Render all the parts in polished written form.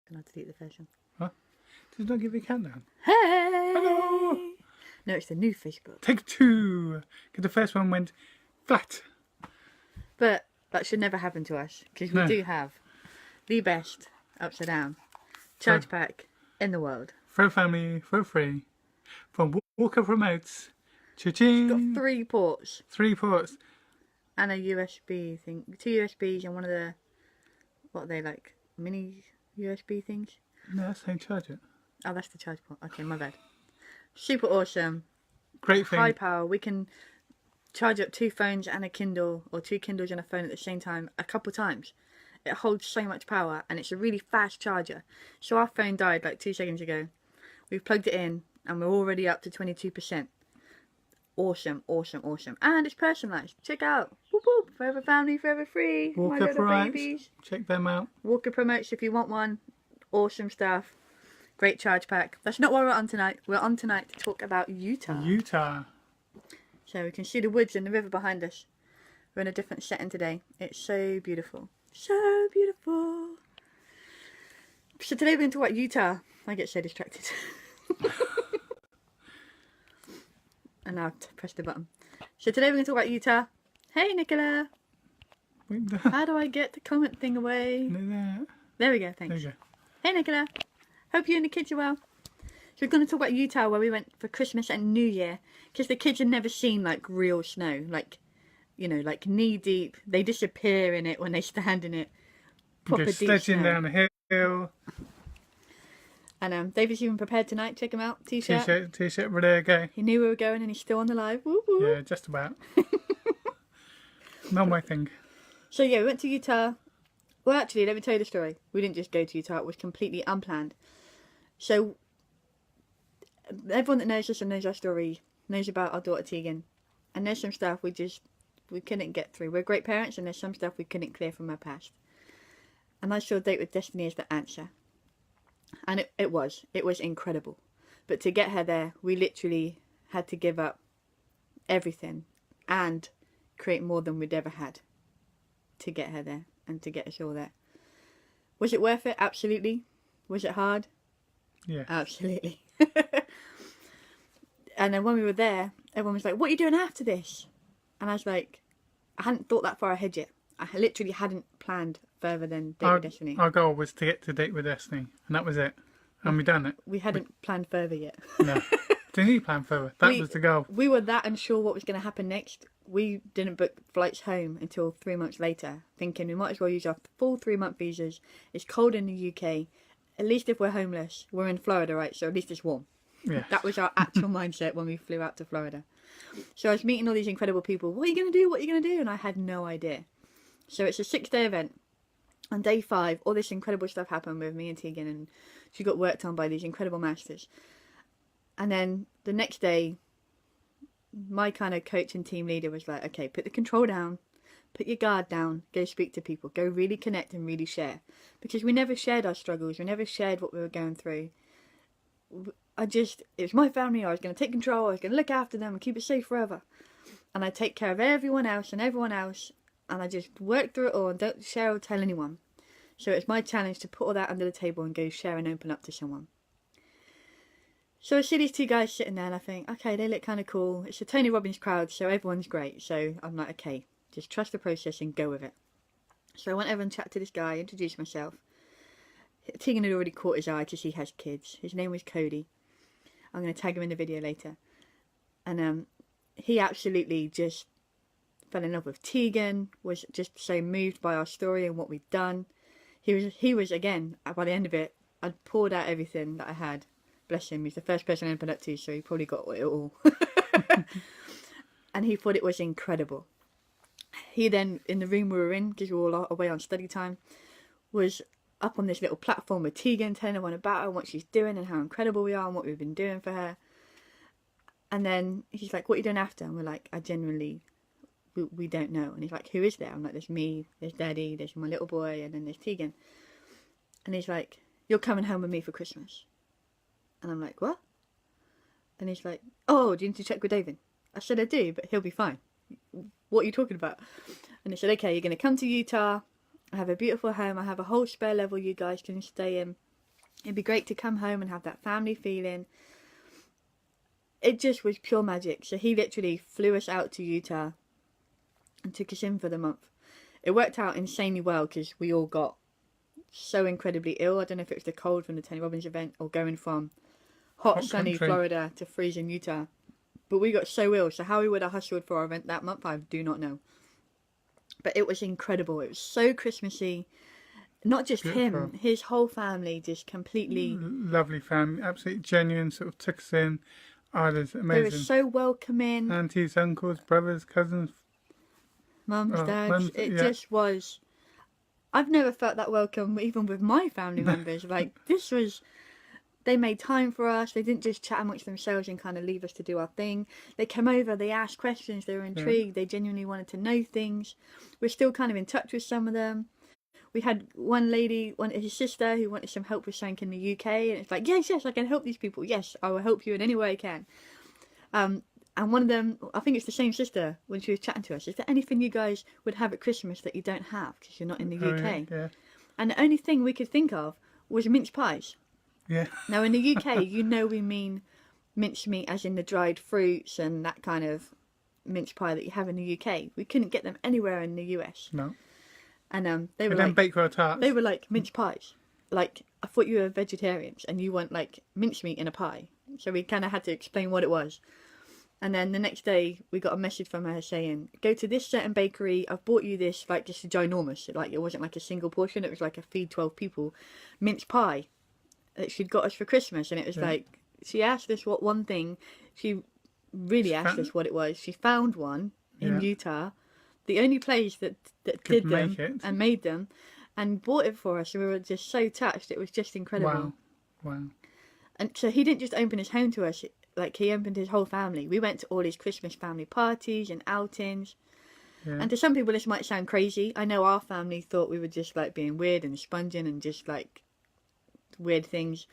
And I'll delete the first one. Huh? Did it not give you a countdown? Hey! Hello! No, it's the new Facebook. Take 2! Because the first one went flat. But that should never happen to us. Because we do have the best upside down charge pack in the world. For family, for free. From Walker Promotes. Cha-ching! It's got 3 ports. 3 ports. And a USB thing. 2 USBs and one of the, what are they, like, mini USB things? No, that's how you charge it. Oh, that's the charge port. Okay, my bad. Super awesome. Great thing. High power. We can charge up 2 phones and a Kindle, or 2 Kindles and a phone at the same time a couple times. It holds so much power, and it's a really fast charger. So our phone died like 2 seconds ago. We've plugged it in, and we're already up to 22%. Awesome, awesome, awesome. And it's personalised. Check out. Whoop whoop. Forever family, forever free. My Walker little Promotes. babies. Check them out. Walker Promotes if you want one. Awesome stuff. Great charge pack. That's not what we're on tonight. We're on tonight to talk about Utah. Utah. So we can see the woods and the river behind us. We're in a different setting today. It's so beautiful. So beautiful. So today we're going to talk about Utah. I get so distracted. And now I've pressed the button. So today we're going to talk about Utah. Hey Nicola. How do I get the comment thing away? There we go, thanks. There you go. Hey Nicola. Hope you and the kids are well. So we're going to talk about Utah, where we went for Christmas and New Year. Because the kids had never seen like real snow. Like, you know, like knee deep. They disappear in it when they stand in it. Proper Go deep sledging snow. down the hill. And David's even prepared tonight. Check him out. T-shirt. T-shirt, ready to go. He knew we were going and he's still on the live. Woo woo. Yeah, just about. Not my thing. So yeah, we went to Utah. Well, actually, let me tell you the story. We didn't just go to Utah. It was completely unplanned. So everyone that knows us and knows our story knows about our daughter Tegan. And there's some stuff we couldn't get through. We're great parents, and there's some stuff we couldn't clear from our past. And I saw Date with Destiny as the answer. And it was incredible. But to get her there, we literally had to give up everything and create more than we'd ever had to get her there and to get us all there. Was it worth it? Absolutely. Was it hard? Yeah. Absolutely. And then when we were there, everyone was like, what are you doing after this? And I was like, I hadn't thought that far ahead yet. I literally hadn't planned further than Date with Destiny. Our goal was to get to Date with Destiny, and that was it. And we done it. We hadn't planned further yet. No. Didn't need to plan further. That was the goal. We were that unsure what was going to happen next. We didn't book flights home until 3 months later, thinking we might as well use our full 3-month visas. It's cold in the UK. At least if we're homeless, we're in Florida, right? So at least it's warm. Yeah. That was our actual mindset when we flew out to Florida. So I was meeting all these incredible people. What are you going to do? What are you going to do? And I had no idea. So it's a 6-day event. On day 5, all this incredible stuff happened with me and Tegan, and she got worked on by these incredible masters. And then the next day, my kind of coach and team leader was like, okay, put the control down, put your guard down, go speak to people, go really connect and really share. Because we never shared our struggles, we never shared what we were going through. It was my family, I was going to take control, I was going to look after them and keep it safe forever. And I take care of everyone else, and I just work through it all and don't share or tell anyone. So it's my challenge to put all that under the table and go share and open up to someone. So I see these 2 guys sitting there and I think, okay, they look kind of cool. It's a Tony Robbins crowd, so everyone's great. So I'm like, okay, just trust the process and go with it. So I went over and chatted to this guy, introduced myself. Tegan had already caught his eye because he has kids. His name was Cody. I'm going to tag him in the video later. And he absolutely just fell in love with Tegan, was just so moved by our story and what we'd done. He was again, by the end of it, I'd poured out everything that I had. Bless him, he's the first person I opened up to, so he probably got it all. And he thought it was incredible. He then, in the room we were in, because we were all away on study time, was up on this little platform with Tegan, telling everyone about her and what she's doing and how incredible we are and what we've been doing for her. And then he's like, what are you doing after? And we're like, we don't know. And he's like, who is there? I'm like, there's me, there's Daddy, there's my little boy, and then there's Tegan. And he's like, you're coming home with me for Christmas. And I'm like, what? And he's like, oh, do you need to check with David? I said, I do, but he'll be fine. What are you talking about? And he said, okay, you're going to come to Utah. I have a beautiful home. I have a whole spare level you guys can stay in. It'd be great to come home and have that family feeling. It just was pure magic. So he literally flew us out to Utah and took us in for the month. It worked out insanely well because we all got so incredibly ill. I don't know if it was the cold from the Tony Robbins event or going from hot sunny country. Florida to freezing Utah. But we got so ill. So how we would have hustled for our event that month, I do not know. But it was incredible. It was so Christmassy. Not just Beautiful. him, his whole family just completely... Lovely family, absolutely genuine, sort of took us in. Oh, it was amazing. They were so welcoming. Aunties, uncles, brothers, cousins. Mums, dads. It just was... I've never felt that welcome, even with my family members. Like, this was... They made time for us. They didn't just chat amongst themselves and kind of leave us to do our thing. They came over, they asked questions, they were intrigued, they genuinely wanted to know things. We're still kind of in touch with some of them. We had one lady, his sister, who wanted some help with something in the UK, and it's like, yes, I can help these people. Yes, I will help you in any way I can. And one of them, I think it's the same sister, when she was chatting to us, is there anything you guys would have at Christmas that you don't have because you're not in the UK? Yeah. And the only thing we could think of was mince pies. Yeah. Now in the UK, we mean mincemeat as in the dried fruits and that kind of mince pie that you have in the UK. We couldn't get them anywhere in the US. No. And they were then like baked tarts. They were like mince pies. Like, I thought you were vegetarians and you want like mincemeat in a pie. So we kind of had to explain what it was. And then the next day we got a message from her saying, go to this certain bakery, I've bought you this, like just a ginormous, like it wasn't like a single portion, it was like a feed 12 people mince pie that she'd got us for Christmas. And it was like, she asked us what one thing, she really asked us what it was. She found one in Utah, the only place that did them and made them and bought it for us. And we were just so touched. It was just incredible. Wow. And so he didn't just open his home to us, like he opened his whole family. We went to all his Christmas family parties and outings. Yeah. And to some people this might sound crazy. I know our family thought we were just like being weird and sponging and just like weird things.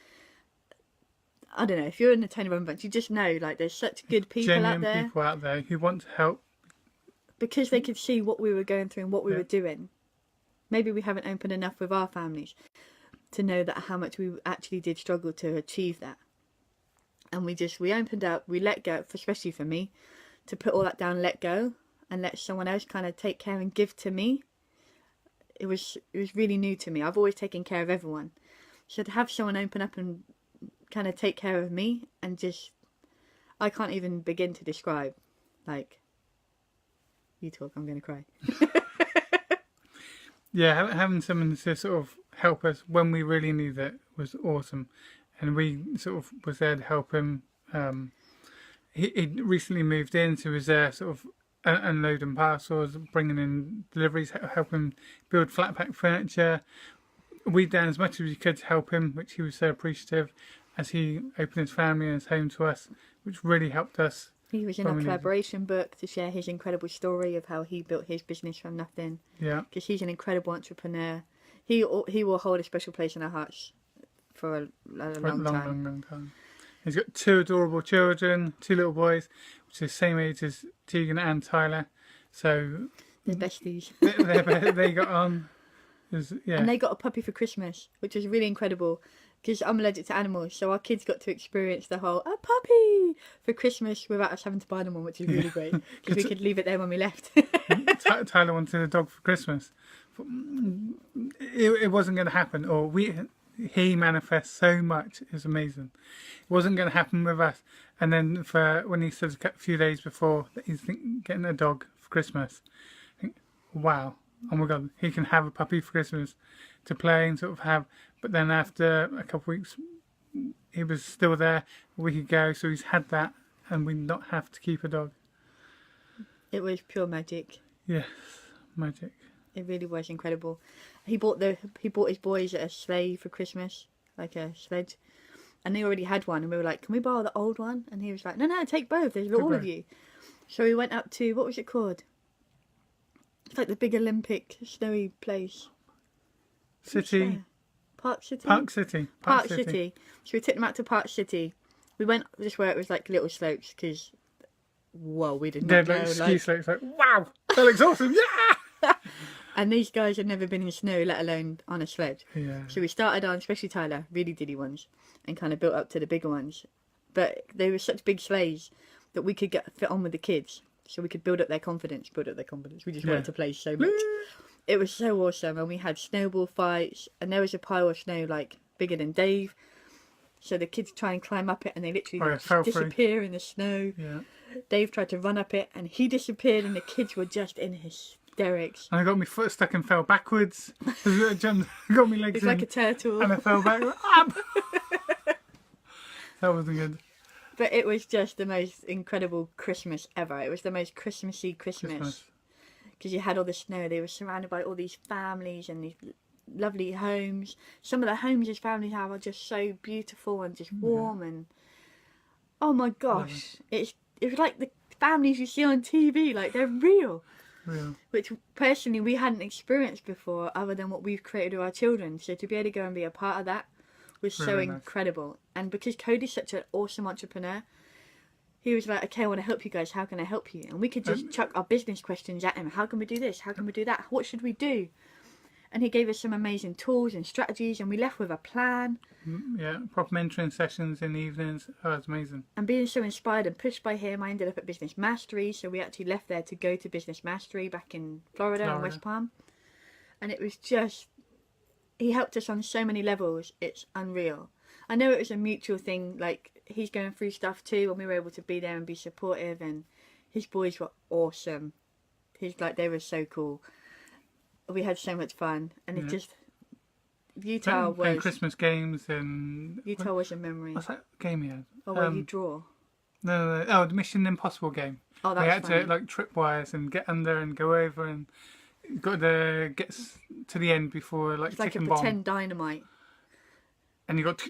I don't know, if you're in the Tony Robbins bunch, you just know like there's such good people genuine out there. People out there who want to help. Because they could see what we were going through and what we were doing. Maybe we haven't opened enough with our families to know that how much we actually did struggle to achieve that. And we opened up, we let go, especially for me, to put all that down, let go, and let someone else kind of take care and give to me. It was really new to me. I've always taken care of everyone. So to have someone open up and kind of take care of me and just, I can't even begin to describe. Like, you talk, I'm going to cry. Yeah, having someone to sort of help us when we really needed it was awesome. And we sort of was there to help him. He recently moved in, so he was there sort of unloading parcels, bringing in deliveries, helping build flat pack furniture. We'd done as much as we could to help him, which he was so appreciative as he opened his family and his home to us, which really helped us. He was in a collaboration book to share his incredible story of how he built his business from nothing. Yeah. Because he's an incredible entrepreneur. He will hold a special place in our hearts for a long time. He's got 2 adorable children, 2 little boys, which are the same age as Tegan and Tyler. So they're besties. They got on. And they got a puppy for Christmas, which was really incredible. Because I'm allergic to animals, so our kids got to experience the whole a puppy for Christmas without us having to buy them one, which is really great. Because we could leave it there when we left. Tyler wanted a dog for Christmas. It wasn't going to happen, or he manifests so much. It's amazing. It wasn't going to happen with us. And then when he said a few days before that he's getting a dog for Christmas, I think, wow, oh my God, he can have a puppy for Christmas to play and sort of have. But then after a couple of weeks, he was still there a week ago, so he's had that, and we not have to keep a dog. It was pure magic. Yes, magic. It really was incredible. He bought his boys a sleigh for Christmas, like a sledge, and they already had one. And we were like, "Can we borrow the old one?" And he was like, "No, take both. There's all of you." So we went up to, what was it called? It's like the big Olympic snowy place. City. Park City. Park City. So we took them out to Park City. We went just where it was like little slopes because, we didn't know. Ski slopes, like, wow, that looks awesome, yeah! And these guys had never been in snow, let alone on a sled. Yeah. So we started on, especially Tyler, really diddy ones, and kind of built up to the bigger ones. But they were such big sleighs that we could fit on with the kids. So we could build up their confidence. We just wanted to play so much. It was so awesome. And we had snowball fights. And there was a pile of snow like bigger than Dave. So the kids try and climb up it and they literally disappear in the snow. Yeah. Dave tried to run up it and he disappeared and the kids were just in hysterics. And I got my foot stuck and fell backwards. I got my legs It's like a turtle. And I fell back. That wasn't good. But it was just the most incredible Christmas ever. It was the most Christmassy Christmas. Because you had all the snow. They were surrounded by all these families and these lovely homes. Some of the homes his families have are just so beautiful and just warm and oh my gosh, it was like the families you see on TV, like they're real. Which personally we hadn't experienced before, other than what we've created with our children. So to be able to go and be a part of that was so incredible. And because Cody's such an awesome entrepreneur, he was like, okay, I want to help you guys. How can I help you? And we could just chuck our business questions at him. How can we do this? How can we do that? What should we do? And he gave us some amazing tools and strategies, and we left with a plan. Yeah, proper mentoring sessions in the evenings. Oh, it's amazing. And being so inspired and pushed by him, I ended up at Business Mastery. So we actually left there to go to Business Mastery back in Florida and West Palm. And it was just, he helped us on so many levels. It's unreal. I know it was a mutual thing, like he's going through stuff too, and we were able to be there and be supportive, and his boys were awesome. They were so cool. We had so much fun, and it just Utah was playing Christmas games and Utah was a memory. What's that game you had? Oh, where you draw. No. Oh, the Mission Impossible game. Oh, that's we had funny. to like trip wires and get under and go over, and got to get to the end before like it's like a bomb. pretend dynamite. And you got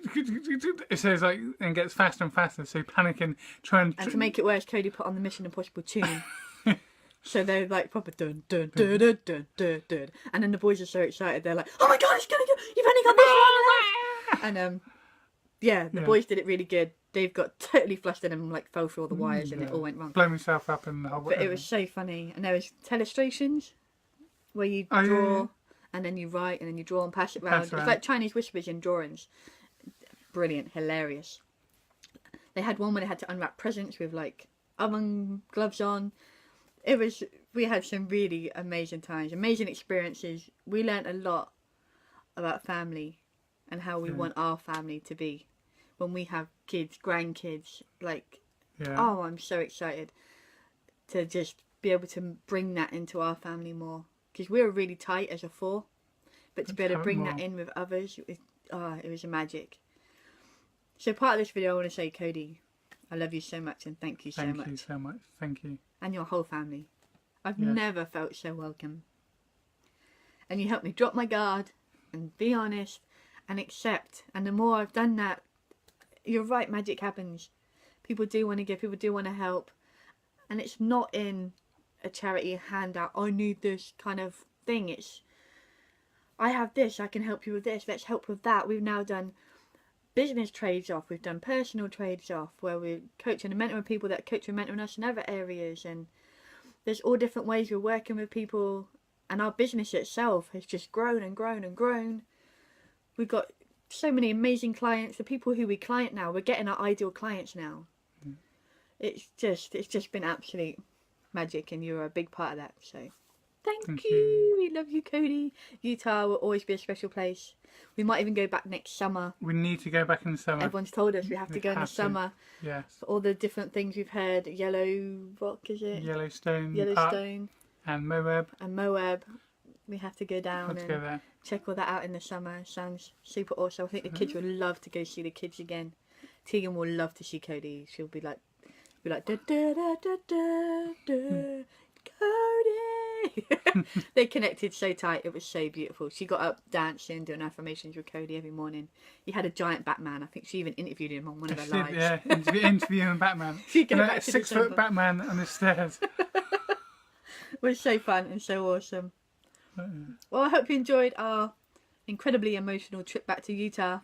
it says like and gets faster and faster, so you panic and try and to make it worse, Cody put on the Mission Impossible tune. So they're like proper dun dun dun dun dun dun dun, and then the boys are so excited. They're like, "Oh my god, it's gonna go! You've only got this one left!" And the boys did it really good. They've got totally flustered and like fell through all the wires, and it all went wrong. Blow myself up and the whole. But it was so funny, and there was telestrations where you draw and then you write and then you draw and pass it around. It's like Chinese whispers in drawings. Brilliant, hilarious. They had one where they had to unwrap presents with like oven gloves on. We had some really amazing times, amazing experiences. We learnt a lot about family and how we want our family to be when we have kids, grandkids. Oh, I'm so excited to just be able to bring that into our family more, because we were really tight as a four, but to be able to bring that in with others, it was a magic. So part of this video, I want to say, Cody, I love you so much and thank you so much. Thank you so much. Thank you. And your whole family. I've never felt so welcome. And you helped me drop my guard and be honest and accept. And the more I've done that, you're right, magic happens. People do want to give, people do want to help. And it's not in a charity handout, I need this kind of thing. It's, I have this, I can help you with this, let's help with that. We've now done business trades off, we've done personal trades off, where we're coaching and mentoring people that coach and mentoring us in other areas, and there's all different ways we're working with people, and our business itself has just grown and grown and grown. We've got so many amazing clients. The people who we client now, we're getting our ideal clients now. It's just been absolute magic, and you're a big part of that, so thank you. We love you, Cody. Utah will always be a special place. We might even go back next summer. We need to go back in the summer. Everyone's told us we have to go in the summer. Yes. For all the different things we've heard. Yellow Rock, is it? Yellowstone. And Moab. We have to go down and check all that out in the summer. Sounds super awesome. I think the kids would love to go see the kids again. Tegan will love to see Cody. She'll be like da da da da da da. Cody. They connected so tight. It was so beautiful. She got up dancing, doing affirmations with Cody every morning. He had a giant Batman. I think she even interviewed him on one of her lives. Yeah, interviewing Batman. She came back a to 6-foot Batman on the stairs. It was so fun and so awesome. Well, I hope you enjoyed our incredibly emotional trip back to Utah.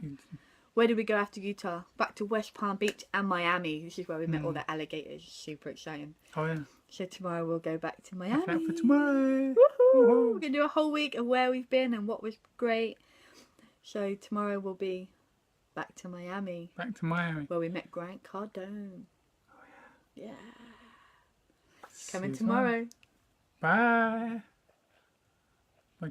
Where did we go after Utah? Back to West Palm Beach and Miami. This is where we met all the alligators. Super exciting. Oh yeah. So tomorrow we'll go back to Miami. Plan for tomorrow. Woohoo! Woohoo. We're going to do a whole week of where we've been and what was great. So tomorrow we'll be back to Miami. Back to Miami. Where we met Grant Cardone. Oh yeah. Yeah. Coming See you tomorrow. tomorrow. Bye. Bye.